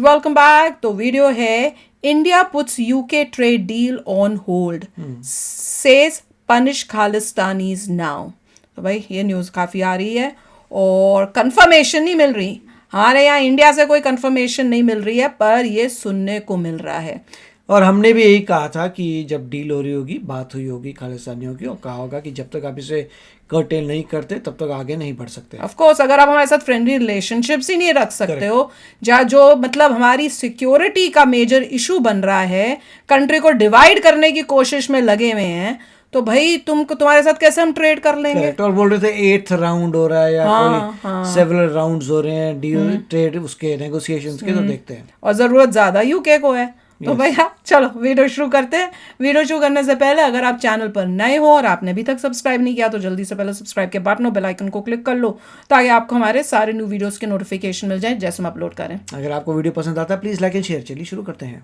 Welcome back. तो video है India puts UK trade deal on hold, says punish Khalistanis now. तो भाई ये न्यूज़ काफ़ी आ रही है और कंफर्मेशन नहीं मिल रही। हमारे यहाँ इंडिया से कोई कंफर्मेशन नहीं मिल रही है, पर ये सुनने को मिल रहा है। और हमने भी यही कहा था कि जब डील हो रही होगी, बात हुई होगी खालिस्तानियों की, और कहा होगा कि जब तक आप इसे कर्टेल नहीं करते तब तक आगे नहीं बढ़ सकते। ऑफ कोर्स, अगर आप हमारे साथ फ्रेंडली रिलेशनशिप्स ही नहीं रख सकते हो, जहाँ जो मतलब हमारी सिक्योरिटी का मेजर इशू बन रहा है, कंट्री को डिवाइड करने की कोशिश में लगे हुए हैं, तो भाई तुमको तुम्हारे साथ कैसे हम ट्रेड कर लेंगे। करेक्ट। और बोल रहे थे 8th राउंड हो रहा है या कोई सेवरल राउंड्स हो रहे हैं डील ट्रेड उसके नेगोशिएशंस के, तो देखते हैं। और ज़रूरत ज़्यादा यूके को है। तो भैया चलो वीडियो शुरू करते हैं। वीडियो शुरू करने से पहले अगर आप चैनल पर नए हो और आपने अभी तक सब्सक्राइब नहीं किया तो जल्दी से पहले सब्सक्राइब के बटन और बेल आइकन को क्लिक कर लो, ताकि आपको हमारे सारे न्यू वीडियोस के नोटिफिकेशन मिल जाए जैसे हम अपलोड करें। अगर आपको वीडियो पसंद आता है प्लीज़ लाइक एंड शेयर। चलिए शुरू करते हैं।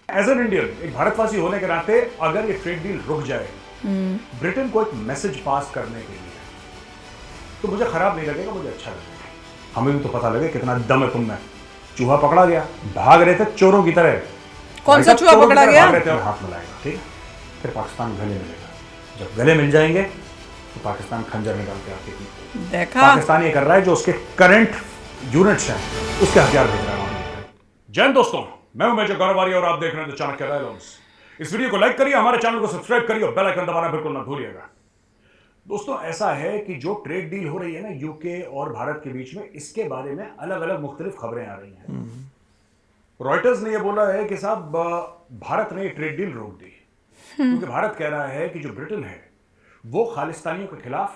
एज एन इंडियन, एक भारतवासी होने के नाते अगर ये ट्रेड डील रुक जाए ब्रिटेन को एक मैसेज पास करने के लिए, तो मुझे खराब नहीं लगेगा, मुझे अच्छा लगेगा। हमें भी तो पता लगे कितना दम है तुम में। चूहा पकड़ा गया, भाग रहे थे चोरों की तरह। कौन सा चूहा पकड़ा गया? भाग रहे थे और हाथ मिलाएगा, ठीक है? फिर पाकिस्तान गले मिलेगा। जब गले मिल जाएंगे तो पाकिस्तान खंजर निकाल के आपके पीछे। देखा, पाकिस्तान ये कर रहा है जो उसके करंट यूनिट्स हैं उसके हथियार भेज रहा है। जय हिंद दोस्तों, मैं हूं मेजर गौरव और आप देख रहे हैं द चाणक्य डायलॉग्स। इस वीडियो को लाइक करिए, हमारे चैनल को सब्सक्राइब करिए और बेल आइकन दबाना बिल्कुल ना भूलिएगा। दोस्तों, ऐसा है कि जो ट्रेड डील हो रही है ना यूके और भारत के बीच में, इसके बारे में अलग अलग मुख्तलिफ खबरें आ रही हैं। रॉयटर्स ने यह बोला है कि साहब भारत ने ट्रेड डील रोक दी, क्योंकि भारत कह रहा है कि जो ब्रिटेन है वो खालिस्तानियों के खिलाफ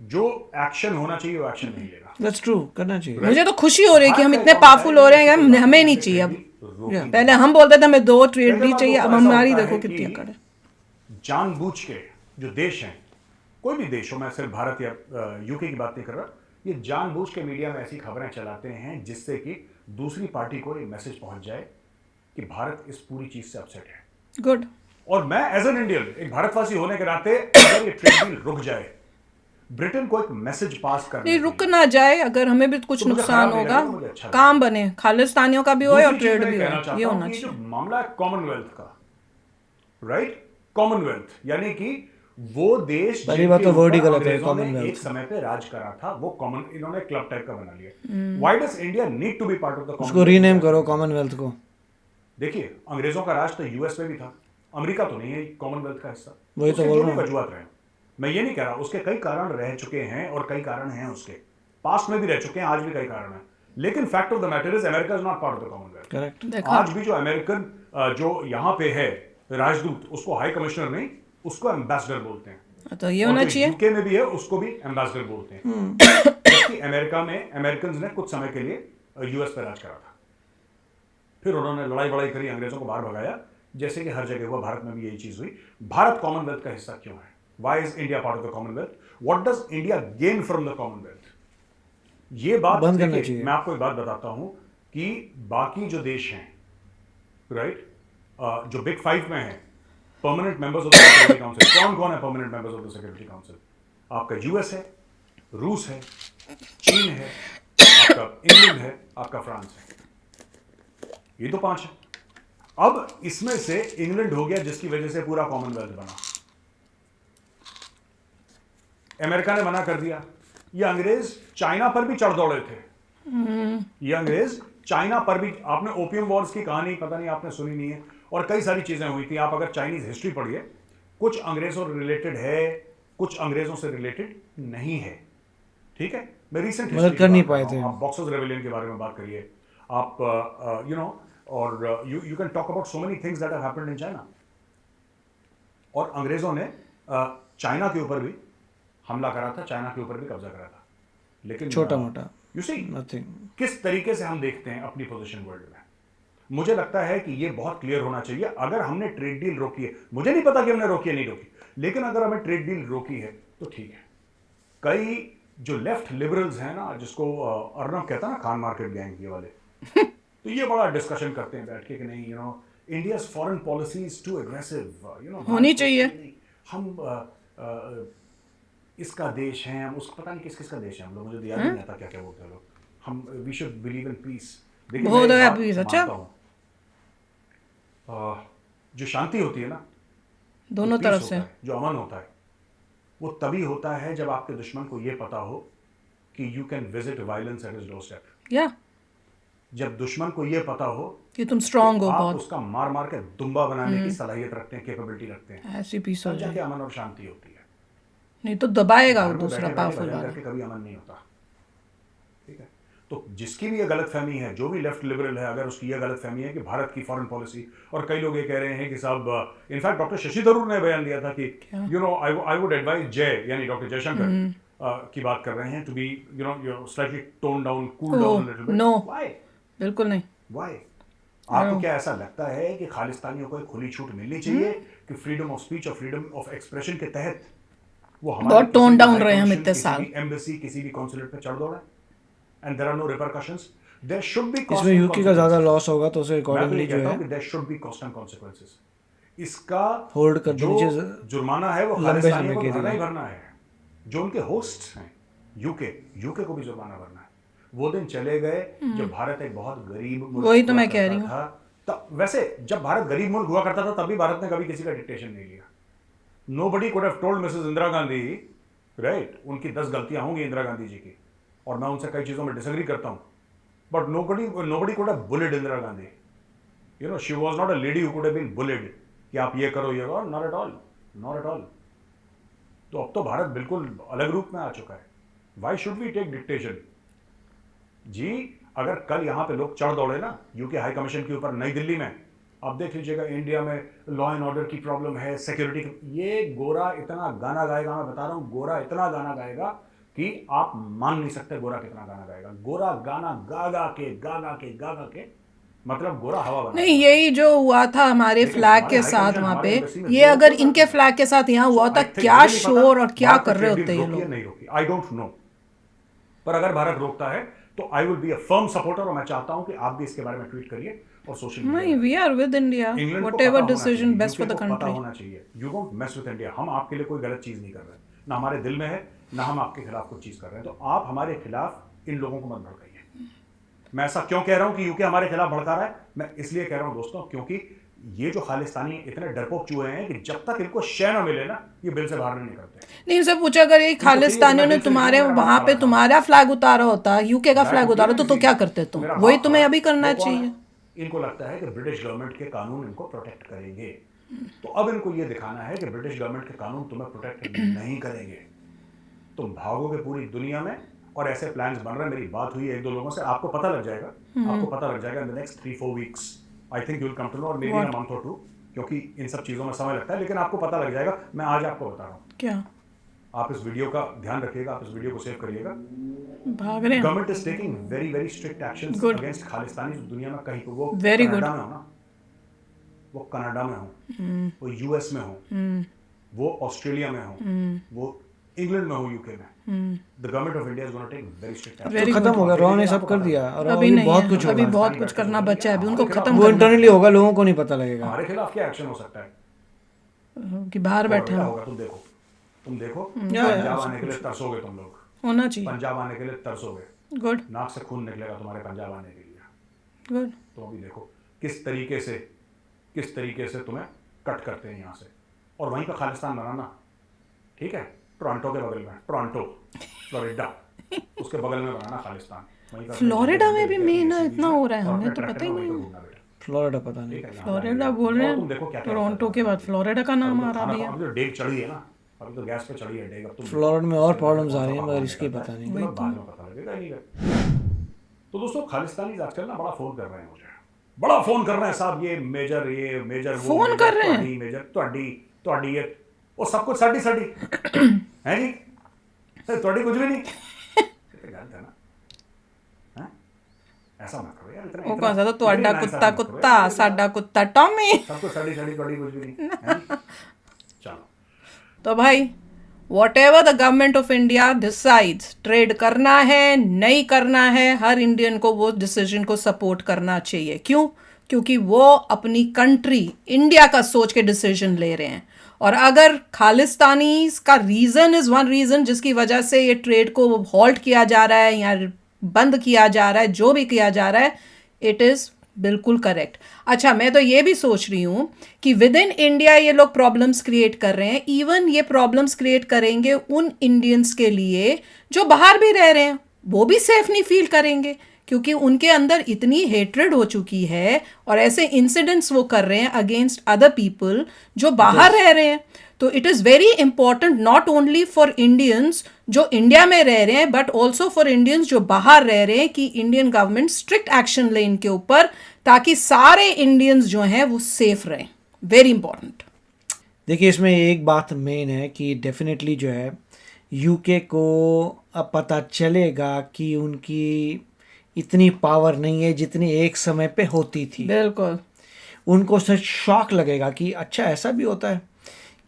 जो एक्शन होना चाहिए वो एक्शन नहीं लेगा। दैट्स ट्रू, करना चाहिए। मुझे तो खुशी हो रही है कि हम इतने पावरफुल हो रहे हैं, हमें नहीं चाहिए अब। पहले हम बोलते थे हमें 2 ट्रेड डील चाहिए, अब हमारी देखो कितनी अकड़ है। जानबूझ के जो देश हैं, कोई भी देश हो, मैं सिर्फ भारत या यूके की बात नहीं कर रहा, ये जानबूझ के मीडिया में ऐसी खबरें चलाते हैं जिससे कि दूसरी पार्टी को ये मैसेज पहुंच जाए कि भारत इस पूरी चीज से अपसेट है। गुड। और मैं एज एन इंडियन, एक भारतवासी होने के नाते अगर ये ट्रेड डील रुक जाए, ब्रिटेन को एक मैसेज पास करने नहीं, रुक ना जाए, अगर हमें भी कुछ नुकसान होगा, काम बने, खालिस्तानियों का भी हो और ट्रेड भी हो, ये होना चाहिए। जो मामला है कॉमनवेल्थ का, राइट? कॉमनवेल्थ यानी कि वो देश पहली बात तो वर्ड ही गलत है। कॉमनवेल्थ एक समय पे राज करा था, वो कॉमन इन्होंने क्लब टाइप का बना लिया। Why does India need to be part of the Commonwealth? उसको रीनेम करो कॉमनवेल्थ को। देखिए, अंग्रेजों का राज तो यूएस में भी था, अमेरिका तो नहीं है कॉमनवेल्थ का हिस्सा। वही तो बोल रहा हूं। वजूहत रहे, मैं ये नहीं कह रहा, उसके कई कारण रह चुके हैं और कई कारण हैं, उसके पास्ट में भी रह चुके हैं, आज भी कई कारण हैं, लेकिन fact of the matter is America is not part of the Commonwealth. Correct. आज भी जो अमेरिकन जो यहाँ पे है राजदूत, उसको हाई कमिश्नर नहीं, उसको एम्बेसडर बोलते हैं। तो ये होना चाहिए। यूके में भी है, उसको भी एम्बेसडर बोलते हैं। जबकि अमेरिका में अमेरिकन ने कुछ समय के लिए यूएस पर राज करा था, फिर उन्होंने लड़ाई वड़ाई करी, अंग्रेजों को बाहर भगाया, जैसे कि हर जगह हुआ। भारत में भी यही चीज हुई। भारत कॉमनवेल्थ का हिस्सा क्यों है? Why is India part of the Commonwealth? What does India gain from the Commonwealth? ये बात बंद करना चाहिए। मैं आपको एक बात बताता हूं कि बाकी जो देश हैं, राइट, जो बिग 5 में हैं, permanent members of the security council, कौन कौन है permanent members of the security council? आपका यूएस है, रूस है, चीन है, आपका इंग्लैंड है, आपका फ्रांस है। ये तो 5 है। अब इसमें से इंग्लैंड हो गया, जिसकी वजह से पूरा कॉमनवेल्थ बना। अमेरिका ने मना कर दिया। ये अंग्रेज चाइना पर भी चढ़ दौड़े थे। ये अंग्रेज चाइना पर भी, आपने ओपियम वॉर्स की कहानी पता नहीं आपने सुनी नहीं है, और कई सारी चीजें हुई थी। आप अगर चाइनीज हिस्ट्री पढ़िए, कुछ अंग्रेजों से रिलेटेड है, कुछ अंग्रेजों से रिलेटेड नहीं है, ठीक है? मैं रिसेंट मदद कर नहीं पाए थे। आप बॉक्सर्स रेबेलियन के बारे में बात करिए, आप यू नो, और you can talk about so many things that have happened in China. और अंग्रेजों ने चाइना के ऊपर भी हमला करा था, चाइना के ऊपर भी कब्जा करा था, लेकिन छोटा मोटा, यू सी नथिंग। किस तरीके से हम देखते हैं अपनी पोजीशन वर्ल्ड में। मुझे लगता है कि ये बहुत क्लियर होना चाहिए। अगर हमने ट्रेड डील रोकी है, मुझे नहीं पता कि हमने रोकी है नहीं रोकी, लेकिन अगर हमें ट्रेड डील रोकी है तो ठीक है। कई जो लेफ्ट लिबरल्स हैं ना, जिसको अर्नब कहता है ना, खान मार्केट गैंग ये वाले, तो ये बड़ा डिस्कशन करते हैं बैठ के कि नहीं, you know, India's foreign policy is too aggressive, you know, होनी चाहिए। हम इसका देश है, हम उसका पता नहीं किस किस का देश है हम लोग, मुझे याद नहीं आता क्या क्या बोलते हैं लोग। हम we should believe in peace. बहुत है peace, अच्छा। जो शांति होती है ना, दोनों जो तरफ peace से। होता है, जो अमन होता है, वो तभी होता है जब आपके दुश्मन को ये पता हो कि you can visit violence at his doorstep. या जब दुश्मन को ये पता हो कि तुम स्ट्रांग हो आप बहुत, उसका मार मार के दुम्बा बनाने की सलाहियत रखते हैं, कैपेबिलिटी रखते हैं, ऐसी पीस हो तब जाए। जाके अमन और शांति होती है। नहीं तो दबाएगा वो घर में दूसरा बैठे बैठे पावरफुल भजन वाला। करके कभी अमन नहीं होता। ठीक है, तो जिसकी भी ये गलत फहमी है, जो भी लेफ्ट लिबरल है, अगर उसकी ये गलत फहमी है कि भारत की फॉरेन पॉलिसी, और कई लोग ये कह रहे हैं कि साहब, इनफैक्ट डॉक्टर शशि थरूर ने बयान दिया था कि you know I would advise Jai, यानी डॉक्टर जयशंकर की बात कर रहे हैं, to be you slightly tone down, cool down little bit. no. Why? बिल्कुल नहीं। व्हाई? आपको क्या ऐसा लगता है कि खालिस्तानियों को एक खुली छूट मिलनी चाहिए कि फ्रीडम ऑफ स्पीच और फ्रीडम ऑफ एक्सप्रेशन के तहत वो हमारे बहुत किसी टोन भी डाउन हाई रहे हम कमीशन, इतने किसी साल। भी एम्बेसी, किसी भी कॉन्सुलेट पे चढ़ दौड़े, and there are no repercussions. There should be इसमें यूके का ज़्यादा लॉस होगा तो उसे मैं तो अकॉर्डिंगली ये जो कहता है हूं कि there should be cost and consequences. इसका होल्ड कर जो देनी चाहिए जुर्माना है वो लंबे खालिस्तानियों समय को के भरना ही लिए। भरना है। जो उनके होस्ट हैं यूके को भी जुर्माना भरना है। वो दिन चले गए जब भारत एक बहुत गरीब मुल्क वही तो हुआ मैं कह करता रही हूँ। था। तब वैसे जब भारत गरीब मुल्क हुआ करता था तब भी भारत ने कभी किसी का डिक्टेशन नहीं लिया। Nobody could have told Mrs Indira Gandhi, right, उनकी 10 गलतियां होंगी इंदिरा गांधी जी की, और मैं उनसे कई चीजों में डिसएग्री करता हूं, but nobody could have bullied Indira Gandhi. You know, she was not a lady who could have been bullied कि आप ये करो, not at all, not at all। तो अब तो भारत बिल्कुल अलग रूप में आ चुका है। Why should we take dictation? जी, अगर कल यहाँ पे लोग चढ़ दौड़े ना यूके हाई कमीशन के ऊपर नई दिल्ली में, आप देख लीजिएगा इंडिया में लॉ एंड ऑर्डर की प्रॉब्लम है, सिक्योरिटी की, ये गोरा इतना गाना गाएगा, मैं बता रहा हूँ, गोरा इतना गाना गाएगा कि आप मान नहीं सकते गोरा कितना गाना गाएगा। गोरा गाना गा गा के मतलब गोरा हवा बना। नहीं, यही जो हुआ था हमारे लेकिन फ्लैग हमारे के हाई साथ कमीशन, वहां हमारे पे, एम्बेसी में ये जो अगर लोग इनके हैं, फ्लैग के साथ यहाँ हुआ होता, I think क्या मुझे नहीं पता शोर और क्या भारत कर ने रहे trade होते deal ये रोकी या लोग। नहीं रोकी, आई डोंट नो। पर अगर भारत रोकता है तो I will be a firm supporter, और मैं चाहता हूं कि आप भी इसके बारे में ट्वीट करिए और सोशल नहीं, we are with India, England को व्हाटएवर पता होना डिसीजन चाहिए, बेस्ट फॉर यूके द को पता कंट्री। होना चाहिए, you don't mess with India. हम आपके लिए कोई गलत चीज नहीं कर रहे, ना हमारे दिल में है, ना हम आपके खिलाफ कुछ चीज कर रहे हैं। तो आप हमारे खिलाफ इन लोगों को मत भड़काइए। मैं ऐसा क्यों कह रहा हूं कि यूके हमारे खिलाफ भड़का रहा है? मैं इसलिए कह रहा हूं दोस्तों, क्योंकि ये जो खालिस्तानी इतने डरपोक चूहे हैं कि जब तक इनको शय न मिले ना, ये बिल से बाहर नहीं निकलते। नहीं, इनसे पूछा अगर ये खालिस्तानियों ने तुम्हारे वहां पे तुम्हारा फ्लैग उतारा होता, यूके का फ्लैग उतारा, तो क्या करते तुम? वही तुम्हें अभी करना चाहिए। इनको लगता है कि ब्रिटिश गवर्नमेंट के कानून इनको प्रोटेक्ट करेंगे, तो अब इनको ये दिखाना है कि ब्रिटिश गवर्नमेंट के कानून तुम्हें प्रोटेक्ट नहीं करेंगे। तुम भागोगे पूरी दुनिया में, और ऐसे प्लान्स बन रहे हैं। मेरी बात हुई है 1-2 लोगों से, आपको पता लग जाएगा, आपको पता लग जाएगा in the next 3-4 weeks. I think you will come to know, और may be in a month और 2, क्योंकि इन सब चीज़ों में समय लगता है, लेकिन आपको पता लग जाएगा। मैं आज आपको बता रहा हूँ, क्या आप इस वीडियो का ध्यान रखिएगा, आप इस वीडियो को सेव करिएगा। भाग रहे हैं? Government is taking very very strict actions Good. Against Khalistani दुनिया में कहीं पे, वो Very कनाडा good. में हो ना, वो कनाडा में हो, वो यूएस में हो, वो ऑस्ट्रेलिया में हो, वो इंग्लैंड में हो, यूके में, the government of India is gonna take very strict action. Very खत्म होगा, रॉ ने सब कर दिया और अभी अभी नहीं बहुत है, कुछ अभी होगा। बहुत कुछ करना बचा है, अभी उनको खत्म वो करना इंटरनली होगा, लोगों को नहीं पता लगेगा। हमारे खिलाफ क्या एक्शन हो सकता है? है कि बाहर बैठे क्या हैं। होगा? तुम देखो पंजाब आने के लिए तरसोगे तुम लोग, होना चाहिए। पंजाब आने के लिए तरसोगे, गुड नाक से खून निकलेगा तुम्हारे पंजाब आने के लिए। गुड। तो अभी देखो किस तरीके से तुम्हें कट करते हैं यहाँ से, और वहीं पर खालिस्तान बनाना, ठीक है, टोरंटो के बगल में, टोरंटो फ्लोरिडा, उसके बगल में बनाना खालिस्तान। वहीं पर फ्लोरिडा में भी मेन इतना हो रहा है, हमें तो पता ही नहीं है। फ्लोरिडा पता नहीं। फ्लोरिडा बोल रहे तुम देखो हैं, क्या टोरंटो के बाद फ्लोरिडा का नाम आ रहा है। अभी तो डेग चढ़ी है ना, अभी तो गैस पे चढ़ी है डेग। अब तुम फ्लोरिडा में और प्रॉब्लम्स आ रही हैं, मगर इसकी पता नहीं। तुम्हें बाद में पता लगेगा ही नहीं। तो दोस्तों खालिस्तानी आजकल ना बड़ा फोन कर रहे हैं मुझे, बड़ा फोन कर रहे हैं साहब, ये मेजर वो फोन कर रहे हैं? ਤੁਹਾਡੀ मेजर ਤੁਹਾਡੀ ये वो सब कुछ साडी है जी, ਤੁਹਾਡੀ कुछ भी नहीं। ये गलत है ना, हैं? ऐसा मत करो यार, ਉਹ ਕੌਣ ਸਾ ਤੁਹਾਡਾ ਕੁੱਤਾ ਕੁੱਤਾ ਸਾਡਾ ਕੁੱਤਾ ਟॉमी। सब कुछ साडी ਤੁਹਾਡੀ कुछ भी नहीं, हैं जी? चलो तो भाई whatever the government of India decides, trade करना है नहीं करना है, हर इंडियन को वो डिसीजन को सपोर्ट करना चाहिए। क्यों? क्योंकि वो अपनी कंट्री इंडिया का सोच के डिसीजन ले रहे हैं। और अगर खालिस्तानी का रीज़न इज़ वन रीज़न जिसकी वजह से ये ट्रेड को हॉल्ट किया जा रहा है या बंद किया जा रहा है, जो भी किया जा रहा है, इट इज़ बिल्कुल करेक्ट। अच्छा, मैं तो ये भी सोच रही हूँ कि विद इन इंडिया ये लोग प्रॉब्लम्स क्रिएट कर रहे हैं, इवन ये प्रॉब्लम्स क्रिएट करेंगे उन इंडियंस के लिए जो बाहर भी रह रहे हैं, वो भी सेफ नहीं फील करेंगे क्योंकि उनके अंदर इतनी हेट्रेड हो चुकी है और ऐसे इंसिडेंट्स वो कर रहे हैं अगेंस्ट अदर पीपल जो बाहर रह रहे हैं। तो it is very important not only for Indians जो इंडिया में रह रहे हैं बट ऑल्सो फॉर इंडियंस जो बाहर रह रहे हैं कि इंडियन गवर्नमेंट स्ट्रिक्ट एक्शन ले इनके ऊपर ताकि सारे इंडियंस जो हैं वो सेफ रहें। Very important. देखिए, इसमें एक बात मेन है कि डेफिनेटली जो है यूके को अब पता चलेगा कि उनकी इतनी पावर नहीं है जितनी एक समय पे होती थी। बिल्कुल। उनको सच शॉक लगेगा कि अच्छा ऐसा भी होता है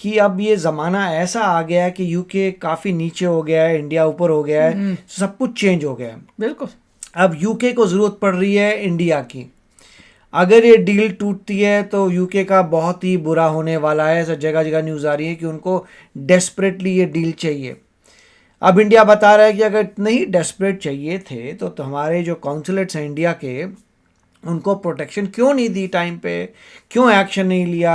कि अब ये ज़माना ऐसा आ गया है कि यूके काफ़ी नीचे हो गया है, इंडिया ऊपर हो गया है, सब कुछ चेंज हो गया है। बिल्कुल। अब यूके को ज़रूरत पड़ रही है इंडिया की। अगर ये डील टूटती है तो यूके का बहुत ही बुरा होने वाला है। सब जगह जगह न्यूज़ आ रही है कि उनको डेस्परेटली ये डील चाहिए। अब इंडिया बता रहा है कि अगर इतने ही डेस्परेट चाहिए थे तो हमारे जो कॉन्सुलेट्स हैं इंडिया के, उनको प्रोटेक्शन क्यों नहीं दी टाइम पे, क्यों एक्शन नहीं लिया।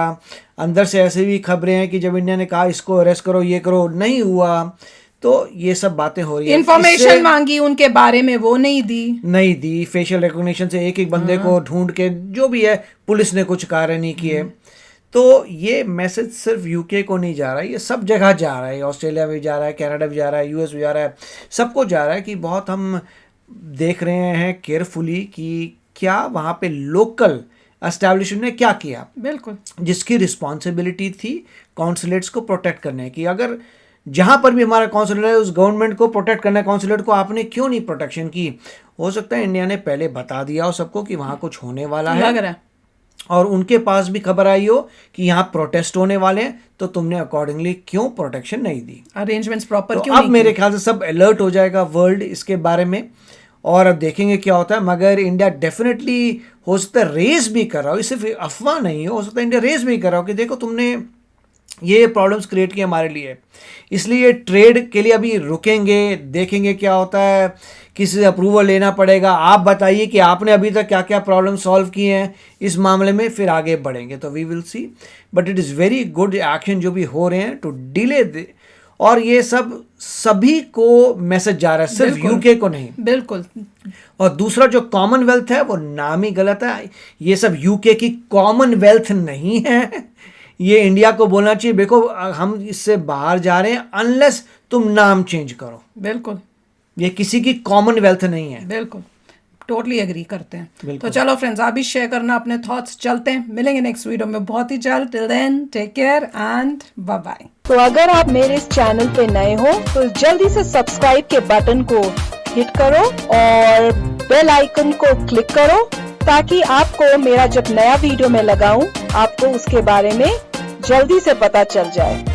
अंदर से ऐसे भी खबरें हैं कि जब इंडिया ने कहा इसको अरेस्ट करो, ये करो, नहीं हुआ। तो ये सब बातें हो रही है। इंफॉर्मेशन मांगी उनके बारे में, वो नहीं दी। फेशियल रिकॉग्निशन से एक एक बंदे को ढूंढ के, जो भी है, पुलिस ने कुछ कार्य नहीं किए। तो ये मैसेज सिर्फ यूके को नहीं जा रहा है, ये सब जगह जा रहा है। ऑस्ट्रेलिया में जा रहा है, कनाडा भी जा रहा है, यूएस भी जा रहा है, सबको जा रहा है कि बहुत हम देख रहे हैं केयरफुली कि क्या वहाँ पे लोकल एस्टैब्लिशमेंट ने क्या किया। बिल्कुल। जिसकी रिस्पॉन्सिबिलिटी थी कॉन्सुलेट्स को प्रोटेक्ट करने की। अगर जहाँ पर भी हमारा कॉन्सुलेट है उस गवर्नमेंट को प्रोटेक्ट करना है, कॉन्सुलेट को आपने क्यों नहीं प्रोटेक्शन की। हो सकता है इंडिया ने पहले बता दिया हो सबको कि वहाँ कुछ होने वाला लग रहा है और उनके पास भी खबर आई हो कि यहाँ प्रोटेस्ट होने वाले हैं, तो तुमने अकॉर्डिंगली क्यों प्रोटेक्शन नहीं दी, अरेंजमेंट्स प्रॉपर तो क्यों अब नहीं मेरे ख्याल से सब अलर्ट हो जाएगा वर्ल्ड इसके बारे में और अब देखेंगे क्या होता है। मगर इंडिया डेफिनेटली हो सकता है रेस भी कर रहा हो, सिर्फ अफवाह नहीं हो सकता है इंडिया रेस भी कर रहा हो कि देखो तुमने ये प्रॉब्लम्स क्रिएट किए हमारे लिए, इसलिए ट्रेड के लिए अभी रुकेंगे, देखेंगे क्या होता है, किसी से अप्रूवल लेना पड़ेगा। आप बताइए कि आपने अभी तक क्या क्या प्रॉब्लम सॉल्व किए हैं इस मामले में, फिर आगे बढ़ेंगे। तो we will see, but it is very good action जो भी हो रहे हैं टू डिले और ये सब सभी को मैसेज जा रहा है, सिर्फ यूके को नहीं। बिल्कुल। और दूसरा जो कॉमनवेल्थ है वो नाम ही गलत है, ये सब यूके की कॉमनवेल्थ नहीं है। ये इंडिया को बोलना चाहिए देखो हम इससे बाहर जा रहे हैं अनलेस तुम नाम चेंज करो। बिल्कुल। ये किसी की कॉमनवेल्थ नहीं है। बिल्कुल, टोटली एग्री करते हैं। तो चलो फ्रेंड्स, आप भी शेयर करना अपने थॉट्स। चलते हैं, मिलेंगे नेक्स्ट वीडियो में बहुत ही जल्द। Till then take care and bye bye. तो अगर आप मेरे इस चैनल पे नए हो तो जल्दी से सब्सक्राइब के बटन को हिट करो और बेल आइकन को क्लिक करो ताकि आपको मेरा जब नया वीडियो मैं लगाऊं आपको उसके बारे में जल्दी से पता चल जाए।